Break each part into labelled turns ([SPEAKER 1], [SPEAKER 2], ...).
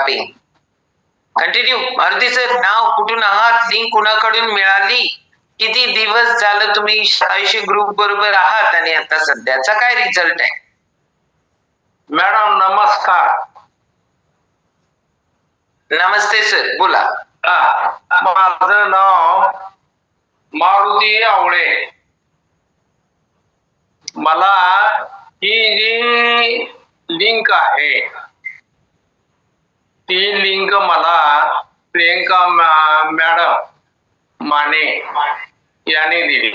[SPEAKER 1] Typing. Continue. Maruti sir, नाव, कुठून आहात, link कुणाकडून मिळाली, किती दिवस झालं तुम्ही 2700 ग्रुप बरोबर आहात आणि आता सध्याचा काय रिझल्ट आहे?
[SPEAKER 2] मॅडम नमस्कार.
[SPEAKER 1] नमस्ते सर, बोला.
[SPEAKER 2] माझं नाव मारुती आवळे. मला ही जी लिंक आहे ती लिंक मला प्रियंका मॅडम माने यांनी दिली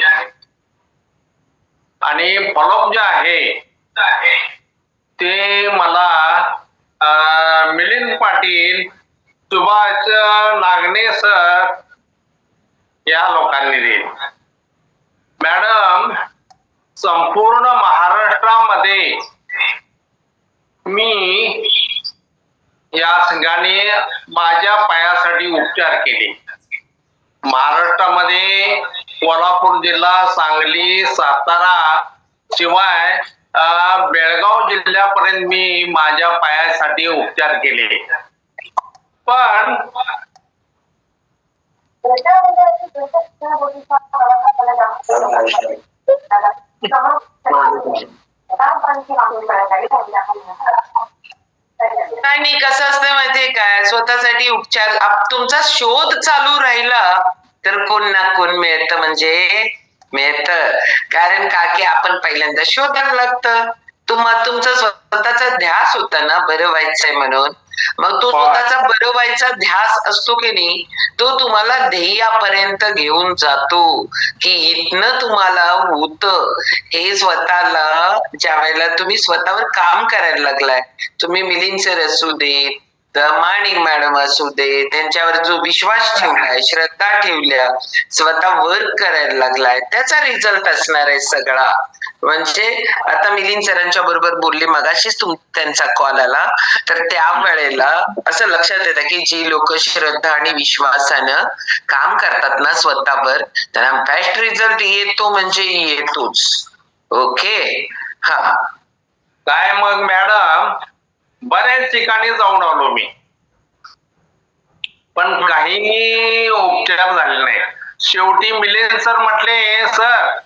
[SPEAKER 2] आणि फॉलोअप जे आहे ते मला मिलिंद पाटील, सुभाष नागणे सर या लोकांनी दिली. मॅडम, संपूर्ण महाराष्ट्रामध्ये मी या संघाने माझ्या पायासाठी उपचार केले. महाराष्ट्रामध्ये कोल्हापूर जिल्हा, सांगली, सातारा शिवाय बेळगाव जिल्ह्यापर्यंत मी माझ्या पायासाठी उपचार केले. पण
[SPEAKER 1] नाही, कसं असतं माहितीये काय, स्वतःसाठी उपचार तुमचा शोध चालू राहिला तर कोण ना कोण मिळतं, म्हणजे मिळतं. कारण का की आपण पहिल्यांदा शोधायला लागतं. तुमचा स्वतःचा ध्यास होता ना बरं व्हायचंय म्हणून, मग तो स्वतःचा बरं व्हायचा ध्यास असतो की नाही, तो तुम्हाला ध्येयापर्यंत घेऊन जातो. की इथनं तुम्हाला होतं हे स्वतःला, ज्या वेळेला तुम्ही स्वतःवर काम करायला लागलाय, तुम्ही मिलिंद सर असू दे, माणिक मॅडम असू दे, त्यांच्यावर जो विश्वास ठेवलाय, श्रद्धा ठेवल्या, स्वतः वर्क करायला लागलाय, त्याचा रिझल्ट असणार आहे सगळा. म्हणजे आता मिलिंद सरांच्या बरोबर बोलली मगाशीच त्यांचा कॉल आला, तर त्या वेळेला असं लक्षात येतं की जी लोक श्रद्धा आणि विश्वासानं काम करतात ना स्वतःवर, त्यांना बेस्ट रिझल्ट येतो म्हणजे येतोच. ओके. हा
[SPEAKER 2] काय मग मॅडम, बऱ्याच ठिकाणी जाऊन आलो मी, पण काही उपचार झाले नाही. शेवटी मिलिंद सर म्हटले, सर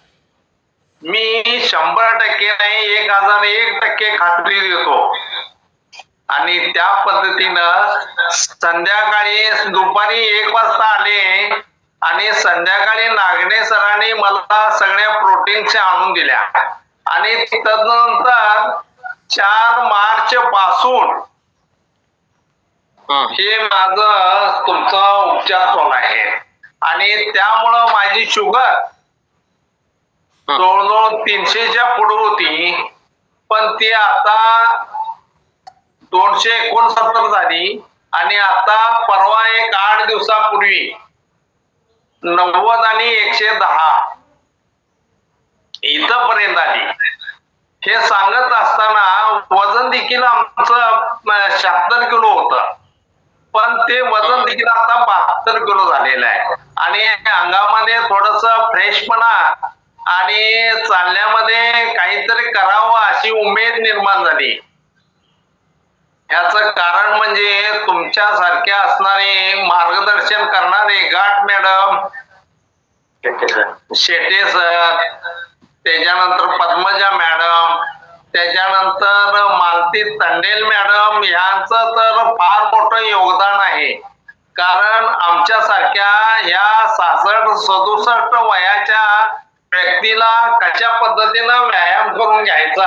[SPEAKER 2] मी 100% नाही 1001% खात्री देतो. आणि त्या पद्धतीनं संध्याकाळी दुपारी 1 वाजता आले आणि संध्याकाळी नागणे सरांनी मला सगळ्या प्रोटीनच्या आणून दिल्या आणि तदनंतर 4 मार्च पासून हे माझं तुमचा उपचार चालू आहे. आणि त्यामुळं माझी शुगर जवळजवळ 300च्या पुढे होती, पण ती आता 269 झाली आणि आता परवा एक 8 दिवसापूर्वी 90 आणि 110 इथपर्यंत आली. हे सांगत असताना वजन देखील आमचं 76 किलो होतं, पण ते वजन देखील आता 72 किलो झालेलं आहे. आणि अंगामध्ये थोडस फ्रेशपणा आणि चालण्यामध्ये काहीतरी करावं अशी उमेद निर्माण झाली. याच कारण म्हणजे तुमच्यासारख्या असणारे मार्गदर्शन करणारे घाट मॅडम, शेटे सर, त्याच्यानंतर पद्मजा मॅडम, त्याच्यानंतर मालती तंडेल मॅडम, यांचं तर फार मोठं योगदान आहे. कारण आमच्यासारख्या या 66-67 वयाच्या व्यक्तीला कशा पद्धतीनं व्यायाम करून घ्यायचा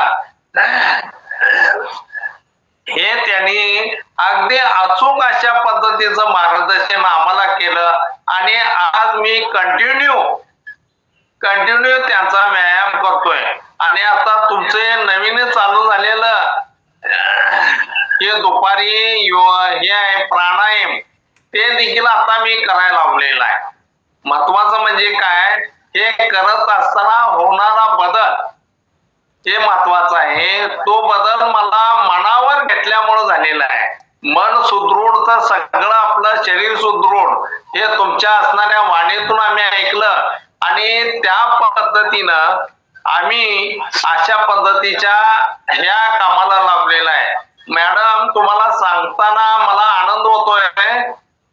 [SPEAKER 2] हे त्यांनी अगदी अचूक अशा पद्धतीचं मार्गदर्शन आम्हाला केलं. आणि आज मी कंटिन्यू त्यांचा व्यायाम करतोय. आणि आता तुमचे नवीन चालू झालेलं हे दुपारी हे आहे प्राणायाम, ते देखील आता मी करायला लावलेलं आहे. महत्वाचं म्हणजे काय, हे करत असताना होणारा बदल हे महत्वाचं आहे. तो बदल मला मनावर घेतल्यामुळे झालेला आहे. मन सुदृढ तर सगळं आपलं शरीर सुदृढ, हे तुमच्या असणाऱ्या वाणीतून आम्ही ऐकलं आणि त्या पद्धतीनं आम्ही अशा पद्धतीच्या ह्या कामाला लाभलेला आहे. मॅडम, तुम्हाला सांगताना मला आनंद आनंद होतोय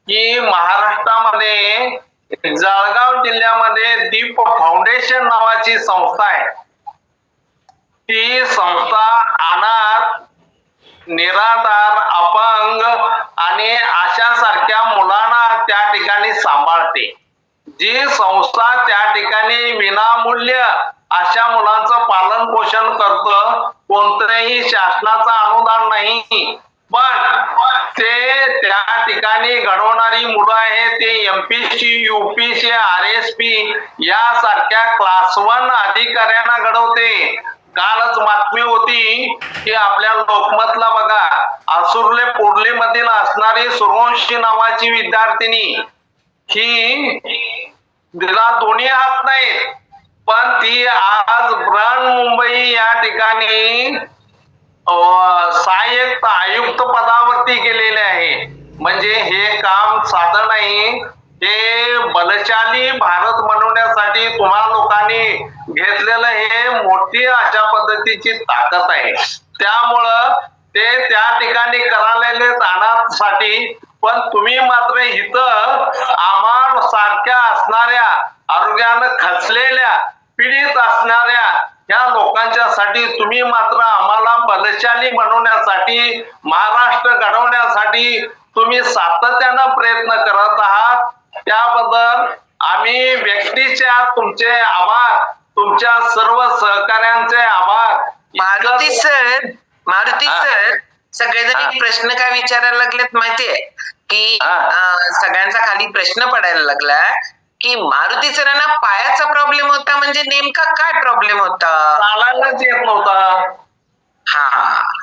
[SPEAKER 2] की महाराष्ट्रामध्ये जळगाव जिल्ह्यामध्ये दीप फाउंडेशन नावाची संस्था आहे. ती संस्था अनाथ, निराधार, अपंग आणि अशा सारख्या मुलांना त्या ठिकाणी सांभाळते. जी संस्था त्या ठिकाणी विनामूल्य अशा मुलांचं पालन पोषण करतं. कोणतंही शासनाचं अनुदान नाही, पण ते त्या ठिकाणी घडवणारी मुलं आहेत ते एमपीसी, यूपीसी, RSP यासारख्या क्लास 1 अधिकाऱ्यांना घडवते. कालच बातमी होती की आपल्या लोकमतला बघा, आसुर्ले पोर्ले मधील असणारी सूर्यवंशी नावाची विद्यार्थिनी, ही तिला दोन्ही हात नाहीत, पण ती आज बृहन्मुंबई या ठिकाणी सहाय्यक आयुक्त पदावरती गेलेले आहे. म्हणजे हे काम साधं नाही. हे बलशाली भारत बनवण्यासाठी तुम्हा लोकांनी घेतलेलं हे मोठी अशा पद्धतीची ताकद आहे. त्यामुळं ते त्या ठिकाणी करालेले अनाथसाठी, पण तुम्ही मात्र इथं आम्हा सारख्या असणाऱ्या, आरोग्यानं खचलेल्या, पीडित असणाऱ्या या लोकांच्या साठी तुम्ही मात्र आम्हाला बलशाली बनवण्यासाठी, महाराष्ट्र घडवण्यासाठी तुम्ही सातत्यानं प्रयत्न करत आहात. त्याबद्दल आम्ही व्यक्तीच्या तुमचे आभार, तुमच्या सर्व सहकार्यांचे आभार.
[SPEAKER 1] मारुती सर, सगळेजण एक प्रश्न काय विचारायला लागलेत माहितीये की सगळ्यांचा खाली प्रश्न पडायला लागला की मारुती सरांना पायाचा प्रॉब्लेम होता, म्हणजे नेमका काय प्रॉब्लेम होता?
[SPEAKER 2] चालायलाच येत नव्हता.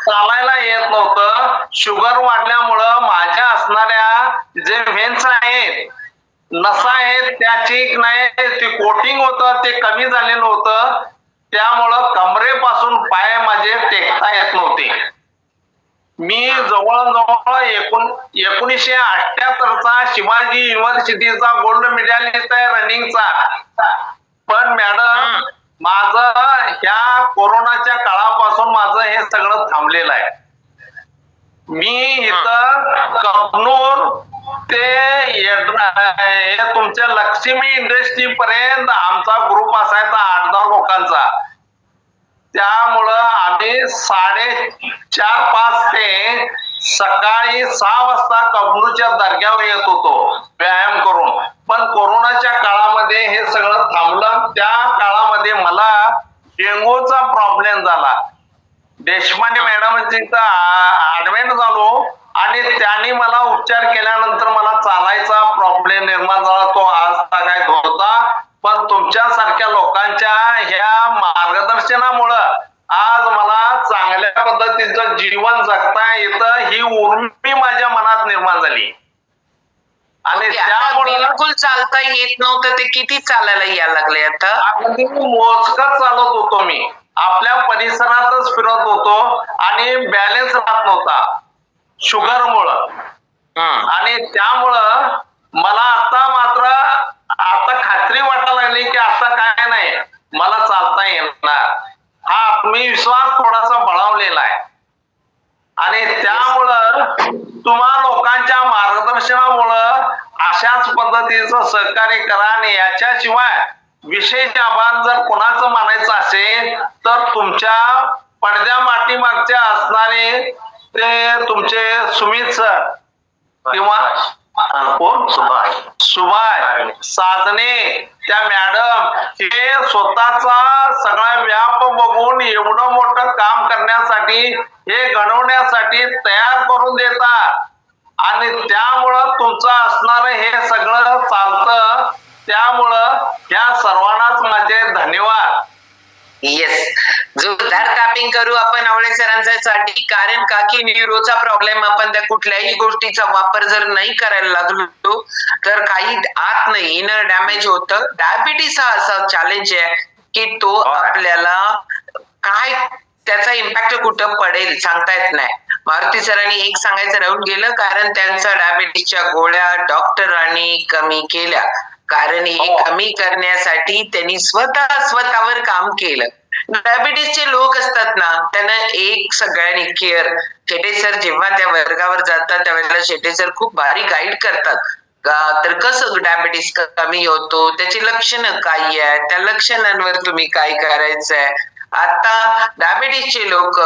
[SPEAKER 2] चालायला येत नव्हतं. शुगर वाढल्यामुळं माझ्या असणाऱ्या जे व्हेन्स आहेत, नसा आहेत, त्याची नाही ते कोटिंग होतं ते कमी झालेलं होतं. त्यामुळं कमरेपासून पाय माझे टेकता येत नव्हते. मी जवळजवळ 1978चा शिवाजी युनिव्हर्सिटीचा गोल्ड मेडलिस्ट आहे रनिंगचा. पण मॅडम माझं ह्या कोरोनाच्या काळापासून माझं हे सगळं थांबलेलं आहे. मी इथं कबनूर ते तुमच्या लक्ष्मी इंडस्ट्री पर्यंत आमचा ग्रुप असायचा 8-10 लोकांचा. त्यामुळं आम्ही 4:30 ते सकाळी 6 वाजता कबनूरच्या दर्ग्यावर येत होतो व्यायाम करून. पण कोरोनाच्या काळामध्ये हे सगळं थांबलं. त्या काळामध्ये मला डेंगूचा प्रॉब्लेम झाला. देशपांडे मॅडमची ऍडमिट झालो आणि त्यांनी मला उपचार केल्यानंतर मला चालायचा प्रॉब्लेम निर्माण झाला. तो आज काय होता, पण तुमच्यासारख्या लोकांच्या ह्या मार्गदर्शनामुळं आज मला चांगल्या पद्धतीचं जीवन जगता येतं, ही उर्मी माझ्या मनात निर्माण झाली. आणि त्यामुळे
[SPEAKER 1] बिलकुल चालता येत नव्हतं, ते किती चालायला यायला लागले आता?
[SPEAKER 2] अगदी मोजकच चालत होतो मी. आपल्या परिसरातच फिरत होतो आणि बॅलन्स राहत नव्हता शुगरमुळं. आणि त्यामुळं मला आता खात्री वाटायला लागली की आता काय नाही, मला चालता येणार. हा आत्मविश्वास थोडासा बळावलेला आहे. आणि त्यामुळं तुम्हा लोकांच्या मार्गदर्शनामुळं अशाच पद्धतीचं सहकार्य करा. आणि याच्याशिवाय विशेष आभार जर कोणाचं मानायचं असेल तर तुमच्या पडद्या पाठीमागच्या असणारे ते तुमचे सुमित सर किंवा कोण सुभाष साधने, त्या मॅडम, हे स्वतःचा सगळा व्याप बघून एवढं मोठं काम करण्यासाठी, हे घडवण्यासाठी तयार करून देतात. आणि त्यामुळं तुमचं असणारं हे सगळं चालतं. त्यामुळं या सर्वांनाच माझे धन्यवाद.
[SPEAKER 1] येस, जोरदार टायपिंग करू आपण आवळे सरांसाठी. कारण का की न्यूरोचा प्रॉब्लेम, आपण त्या कुठल्याही गोष्टीचा वापर जर नाही करायला लागलो तर काही आत नाही, इनर डॅमेज होतं. डायबिटीस हा असा चॅलेंज आहे की तो आपल्याला काय त्याचा इम्पॅक्ट कुठं पडेल सांगता येत नाही. मारुती सरांनी एक सांगायचं राहून गेलं, कारण त्यांच्या डायबिटीसच्या गोळ्या डॉक्टरांनी कमी केल्या. कारण हे कमी करण्यासाठी त्यांनी स्वतःवर काम केलं. डायबिटीसचे लोक असतात ना, त्यांना एक सगळ्यांनी केअर, शेटे सर जेव्हा त्या वर्गावर जातात त्यावेळेला शेटे सर खूप भारी गाईड करतात तर कसं डायबिटीस कमी होतो, त्याची लक्षणं काय आहे, त्या लक्षणांवर तुम्ही काय करायचंय. आता डायबिटीसचे लोक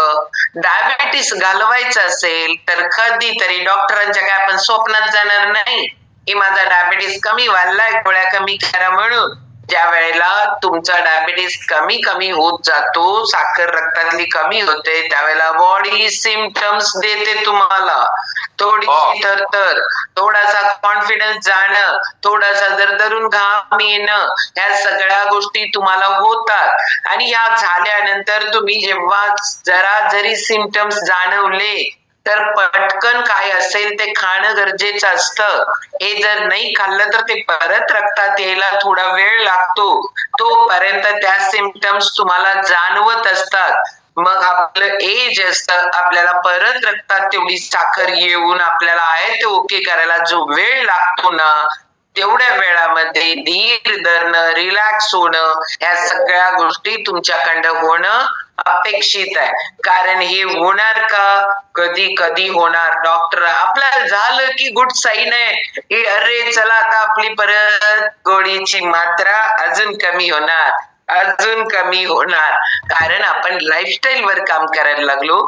[SPEAKER 1] डायबिटीस घालवायचं असेल तर कधीतरी डॉक्टरांच्या काय आपण स्वप्नात जाणार नाही की माझा डायबिटीस कमी वाढलाय, गोळ्या कमी करा म्हणून. ज्या वेळेला तुमचा डायबिटीस कमी कमी होत जातो, साखर रक्तातली कमी होते, त्यावेळेला बॉडी सिमटम्स देते तुम्हाला. थोडीशी थरथर, थोडासा कॉन्फिडन्स जाणं, थोडासा दरदरून घाम येणं, ह्या सगळ्या गोष्टी तुम्हाला होतात. आणि ह्या झाल्यानंतर तुम्ही जेव्हा जरा जरी सिमटम्स जाणवले तर पटकन काय असेल ते खाणं गरजेचं असतं. हे जर नाही खाल्लं तर ते परत रक्तात यायला थोडा वेळ लागतो, तोपर्यंत त्या सिमटम्स तुम्हाला जाणवत असतात. मग आपलं एज असतं, आपल्याला परत रक्तात तेवढी साखर येऊन आपल्याला आहे ते ओके करायला जो वेळ लागतो ना, तेवढ्या वेळामध्ये धीर धरणं, रिलॅक्स होणं, ह्या सगळ्या गोष्टी तुमच्याकडं होणं अपेक्षित आहे. कारण हे होणार का, कधी कधी होणार. डॉक्टर आपल्याला झालं की गुड साईन आहे की अरे चला आता आपली परत गोळीची मात्रा अजून कमी होणार, अजून कमी होणार. कारण आपण लाईफस्टाईल वर काम करायला लागलो,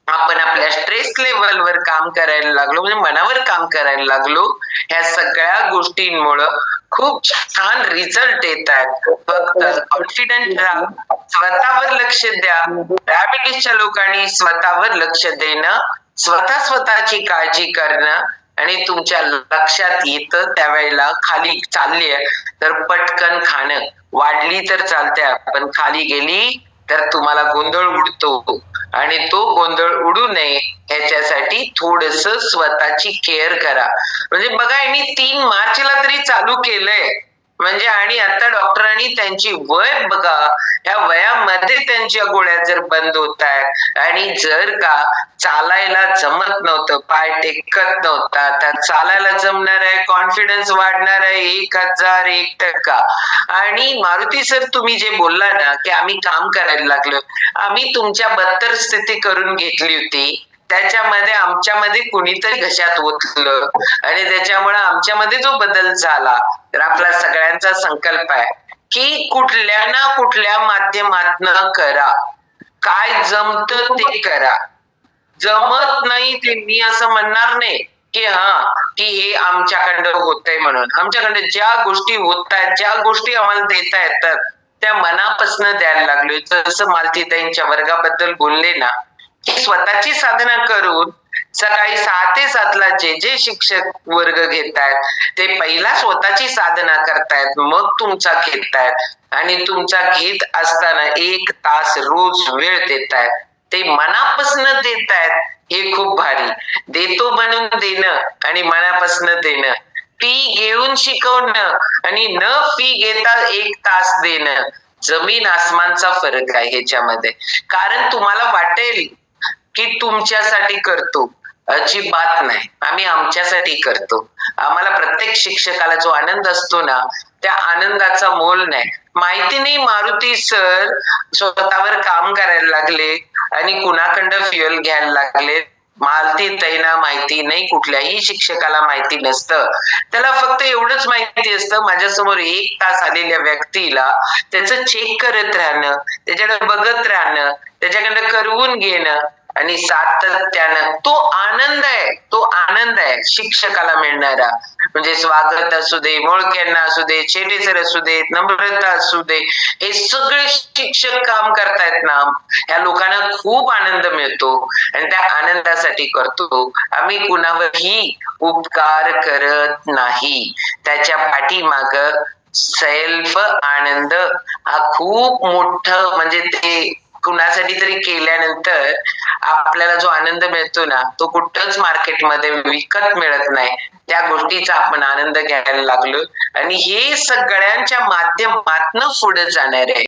[SPEAKER 1] आपण आपल्या स्ट्रेस लेवलवर काम करायला लागलो, म्हणजे मनावर काम करायला लागलो. ह्या सगळ्या गोष्टींमुळं खूप छान रिझल्ट येत आहेत. फक्त कॉन्फिडंट राहा, स्वतःवर लक्ष द्या. डायबिटीसच्या लोकांनी स्वतःवर लक्ष देणं, स्वतःची काळजी करणं, आणि तुमच्या लक्षात येतं त्यावेळेला खाली चालली तर पटकन खाणं, वाढली तर चालते पण खाली गेली तर तुम्हाला गोंधळ उडतो. आणि तो गोंधळ उडू नये ह्याच्यासाठी थोडस स्वतःची केअर करा. म्हणजे बघा, यांनी 3 मार्चला तरी चालू केलंय, म्हणजे आणि आता डॉक्टरांनी त्यांची वय बघा, ह्या वयामध्ये त्यांच्या गोळ्या जर बंद होत आहेत, आणि जर का चालायला जमत नव्हतं, पाय टेकत नव्हता, तर चालायला जमणार आहे, कॉन्फिडन्स वाढणार आहे 1001%. आणि मारुती सर तुम्ही जे बोलला ना की आम्ही काम करायला लागलो, आम्ही तुमच्या बद्दल स्थिती करून घेतली होती, त्याच्यामध्ये आमच्यामध्ये कुणीतरी घशात ओतलं आणि त्याच्यामुळे आमच्यामध्ये जो बदल झाला. तर आपला सगळ्यांचा संकल्प आहे की कुठल्या ना कुठल्या माध्यमातनं करा, काय जमत ते करा. जमत नाही ते मी असं म्हणणार नाही की की हे आमच्याकडं होतंय म्हणून. आमच्याकडे ज्या गोष्टी होत आहेत, ज्या गोष्टी आम्हाला देता येतात, त्या मनापासून द्यायला लागलोय. जसं मालतीताईंच्या वर्गाबद्दल बोलले ना की स्वतःची साधना करून सकाळी 6 ते 7 ला जे जे शिक्षक वर्ग घेतायत ते पहिला स्वतःची साधना करतायत, मग तुमचा घेतायत. आणि तुमचा घेत असताना 1 तास रोज वेळ देतायत, ते मनापासून देतायत, हे खूप भारी. देतो म्हणून देणं आणि मनापासून देणं, फी घेऊन शिकवणं आणि न फी घेता 1 तास देणं, जमीन आसमानचा फरक आहे ह्याच्यामध्ये. कारण तुम्हाला वाटेल की तुमच्यासाठी करतो, अजिबात नाही. आम्ही आमच्यासाठी करतो. आम्हाला प्रत्येक शिक्षकाला जो आनंद असतो ना, त्या आनंदाचा मोल नाही. माहिती नाही मारुती सर स्वतःवर काम करायला लागले आणि कुणाकडं फ्युएल घ्यायला लागले, मालतीताईंना माहिती नाही, कुठल्याही शिक्षकाला माहिती नसतं. त्याला फक्त एवढंच माहिती असतं, माझ्यासमोर 1 तास आलेल्या व्यक्तीला त्याचं चेक करत राहणं, त्याच्याकडे बघत राहणं, त्याच्याकडे करवून घेणं, आणि सातत्यानं तो आनंद आहे, तो आनंद आहे शिक्षकाला मिळणारा. म्हणजे स्वागत असू दे, मोळक्यांना असू दे, शेटे सर असू दे, नम्रता असू दे, हे सगळे शिक्षक काम करतायत ना, ह्या लोकांना खूप आनंद मिळतो आणि त्या आनंदासाठी करतो. आम्ही कुणावरही उपकार करत नाही. त्याच्या पाठीमाग सेल्फ आनंद हा खूप मोठं, म्हणजे ते कुणासाठी तरी केल्यानंतर आपल्याला जो आनंद मिळतो ना, तो कुठंच मार्केटमध्ये विकत मिळत नाही. त्या गोष्टीचा आपण आनंद घ्यायला लागलो आणि हे सगळ्यांच्या माध्यमातनं पुढे जाणार आहे.